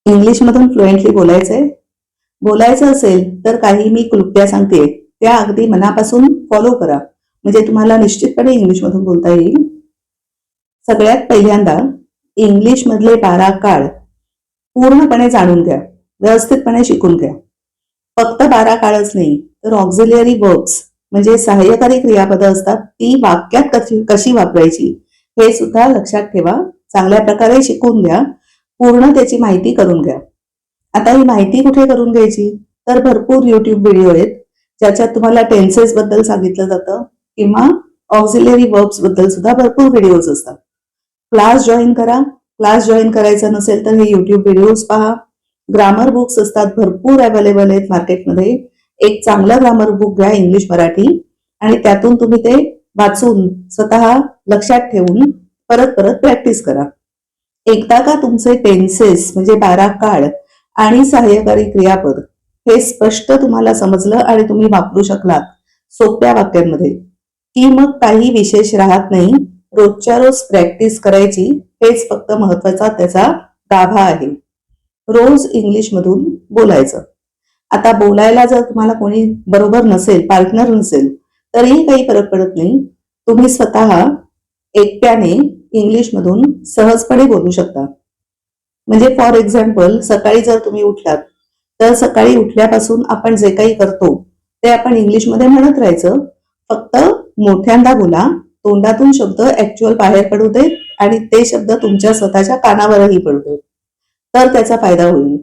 इंग्लिशमधून फ्लुएंटली बोलायचं असेल तर काही मी क्लुप्त्या सांगते त्या अगदी मनापासून फॉलो करा, म्हणजे तुम्हाला निश्चितपणे इंग्लिशमधून बोलता येईल. सगळ्यात पहिल्यांदा इंग्लिश मधले 12 काळ पूर्णपणे जाणून घ्या, व्यवस्थितपणे शिकून घ्या. फक्त 12 काळच नाही तर ऑक्झिलियरी वर्ब्स म्हणजे सहाय्यकारी क्रियापदं असतात ती वाक्यात कशी वापरायची हे सुद्धा लक्षात ठेवा. चांगल्या प्रकारे शिकून घ्या, पूर्ण त्याची माहिती करून घ्या. आता ही माहिती कुठे करून घ्यायची, तर भरपूर युट्यूब व्हिडिओ आहेत ज्याच्यात तुम्हाला टेन्सेस बद्दल सांगितलं जातं किंवा ऑक्झिलियरी वर्ब्स बद्दल सुद्धा भरपूर व्हिडिओज असतात. क्लास जॉईन करा. क्लास जॉईन करायचा नसेल तर हे युट्यूब व्हिडिओज पहा. ग्रामर बुक्स असतात, भरपूर अवेलेबल आहेत मार्केटमध्ये. एक चांगलं ग्रामर बुक घ्या इंग्लिश मराठी आणि त्यातून तुम्ही ते वाचून स्वतः लक्षात ठेवून परत परत प्रॅक्टिस करा. एकदा का तुमचे टेन्सेस म्हणजे 12 काळ आणि सहाय्यकारी क्रियापद हे स्पष्ट तुम्हाला समजलं आणि तुम्ही वापरू शकलात सोप्या वाक्यांमध्ये, की मग काही विशेष राहत नाही. रोजच्या रोज प्रॅक्टिस करायची, हेच फक्त महत्वाचा त्याचा गाभा आहे. रोज इंग्लिश मधून बोलायचं. आता बोलायला जर तुम्हाला कोणी बरोबर नसेल, पार्टनर नसेल, तरीही काही फरक पडत नाही. तुम्ही स्वतः एकट्याने इंग्लिश मधून सहजपणे बोलू शकता. म्हणजे फॉर एक्झाम्पल, सकाळी जर तुम्ही उठलात तर सकाळी उठल्यापासून आपण जे काही करतो ते आपण इंग्लिशमध्ये म्हणत राहायचं. फक्त मोठ्यांदा बोला, तोंडातून शब्द ऍक्च्युअल बाहेर पडू देत आणि ते शब्द तुमच्या स्वतःच्या कानावरही पडू देत, तर त्याचा फायदा होईल.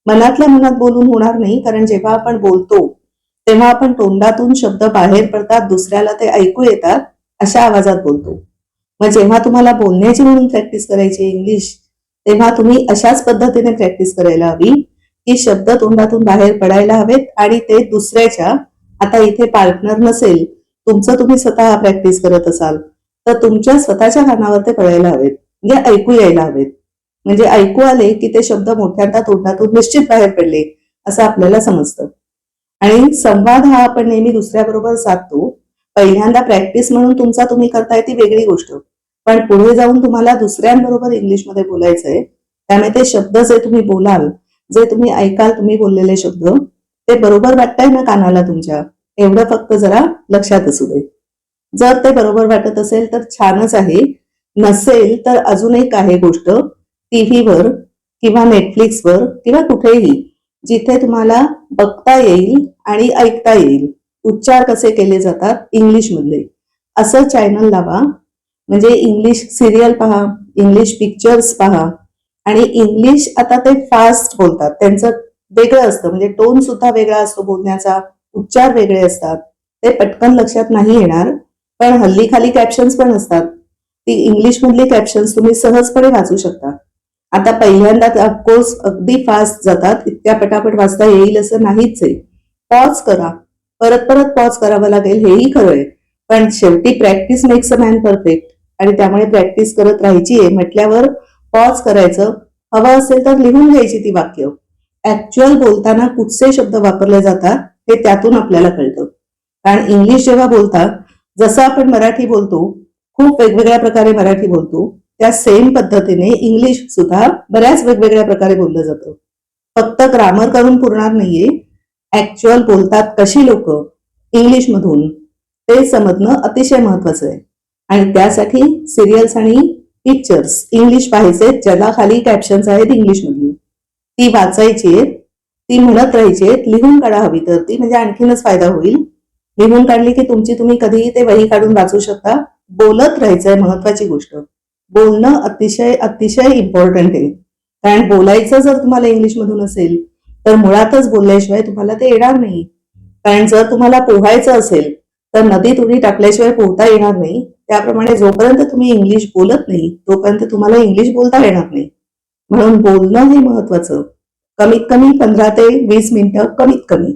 मनातल्या मनात बोलून होणार नाही, कारण जेव्हा आपण बोलतो तेव्हा आपण तोंडातून शब्द बाहेर पडतात, दुसऱ्याला ते ऐकू येतात, अशा आवाजात बोलतो. मग जेव्हा तुम्हाला बोलण्याची म्हणून प्रॅक्टिस करायची इंग्लिश, तेव्हा तुम्ही अशाच पद्धतीने प्रॅक्टिस करायला हवी की शब्द तोंडातून बाहेर पडायला हवेत आणि ते दुसऱ्याच्या, आता इथे पार्टनर नसेल, तुमचं तुम्ही स्वतः प्रॅक्टिस करत असाल तर तुमच्या स्वतःच्या कानावर ते पडायला हवेत, म्हणजे ऐकू यायला हवेत. म्हणजे ऐकू आले की ते शब्द मोठ्यांदा तोंडातून निश्चित बाहेर पडले असं आपल्याला समजतं. आणि संवाद हा आपण नेहमी दुसऱ्याबरोबर साधतो. पहिल्यांदा प्रॅक्टिस म्हणून तुमचा तुम्ही करताय ती वेगळी गोष्ट, पण पुढे जाऊन तुम्हाला दुसऱ्यांबरोबर इंग्लिशमध्ये बोलायचंय. त्यामुळे ते शब्द जे तुम्ही बोलाल, जे तुम्ही ऐकाल, तुम्ही बोललेले शब्द ते बरोबर वाटताय ना कानाला तुमच्या, एवढं फक्त जरा लक्षात असू दे. जर ते बरोबर वाटत असेल तर छानच आहे, नसेल तर अजून एक आहे गोष्ट, टीव्हीवर किंवा नेटफ्लिक्सवर किंवा कुठेही जिथे तुम्हाला बघता येईल आणि ऐकता येईल उच्चार कसे केले जातात इंग्लिश मधले, असं चॅनल लावा. म्हणजे इंग्लिश सिरियल पहा, इंग्लिश पिक्चर्स पहा. आणि इंग्लिश आता ते फास्ट बोलतात, त्यांचं वेगळं असतं, म्हणजे टोन सुद्धा वेगळा असतो बोलण्याचा, उच्चार वेगळे असतात, ते पटकन लक्षात नाही येणार. पण हल्ली खाली कॅप्शन्स पण असतात, ती इंग्लिश मधली कॅप्शन्स तुम्ही सहजपणे वाचू शकता. आता पहिल्यांदा ऑफकोर्स अगदी फास्ट जातात, इतक्या पटापट वाचता येईल असं नाहीच आहे. पॉज करा, परत परत पॉज करावं लागेल, हेही खरं आहे. पण शेवटी practice makes a man perfect, आणि त्यामुळे प्रॅक्टिस करत राहायची आहे म्हटल्यावर पॉज करायचं. हवं असेल तर लिहून घ्यायची ती वाक्य. ऍक्च्युअल बोलताना कुठचे शब्द वापरले जातात हे त्यातून आपल्याला कळतं. कारण इंग्लिश जेव्हा बोलतात, जसं आपण मराठी बोलतो, खूप वेगवेगळ्या प्रकारे मराठी बोलतो, त्या सेम पद्धतीने इंग्लिश सुद्धा बऱ्याच वेगवेगळ्या प्रकारे बोललं जातं. फक्त ग्रामर करून पुरणार नाहीये. ऍक्च्युअल बोलतात कशी लोक इंग्लिश मधून ते समजणं अतिशय महत्वाचं आहे. आणि त्यासाठी सिरियल्स आणि पिक्चर्स इंग्लिश पाहायचे, ज्याला खाली कॅप्शन्स आहेत इंग्लिश मधली, ती वाचायची, ती म्हणत राहायची, लिहून काढा हवी तर ती, म्हणजे आणखीनच फायदा होईल. लिहून काढली की तुमची तुम्ही कधीही ते वही काढून वाचू शकता. बोलत राहायचंय, महत्वाची गोष्ट. बोलणं अतिशय अतिशय इम्पॉर्टंट आहे. कारण बोलायचं जर तुम्हाला इंग्लिश मधून असेल तर मुळातच बोलल्याशिवाय तुम्हाला ते येणार नाही. कारण जर तुम्हाला पोहायचं असेल तर नदीत उडी टाकल्याशिवाय पोहता येणार नाही. त्याप्रमाणे जोपर्यंत तुम्ही इंग्लिश बोलत नाही तोपर्यंत तुम्हाला इंग्लिश बोलता येणार नाही. म्हणून बोलणं हे महत्वाचं. कमीत कमी 15 ते 20 मिनिटं, कमीत कमी.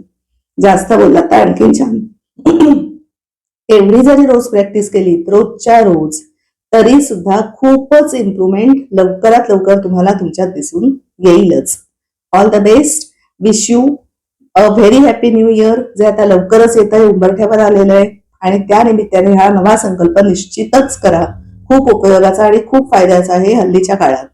जास्त बोललात तर आणखीन छान. एवढी जरी रोज प्रॅक्टिस केली रोजच्या रोज, तरी सुद्धा खूपच इम्प्रुव्हमेंट लवकरात लवकर तुम्हाला तुमच्यात दिसून येईलच. All the best. Wish you a very happy new year, जे आता लवकरच येत आहे, उंबरठ्यावर आलेलं आहे. आणि त्या निमित्ताने हा नवा संकल्प निश्चितच करा. खूप उपयोगाचा आणि खूप फायद्याचा आहे हल्लीच्या काळात.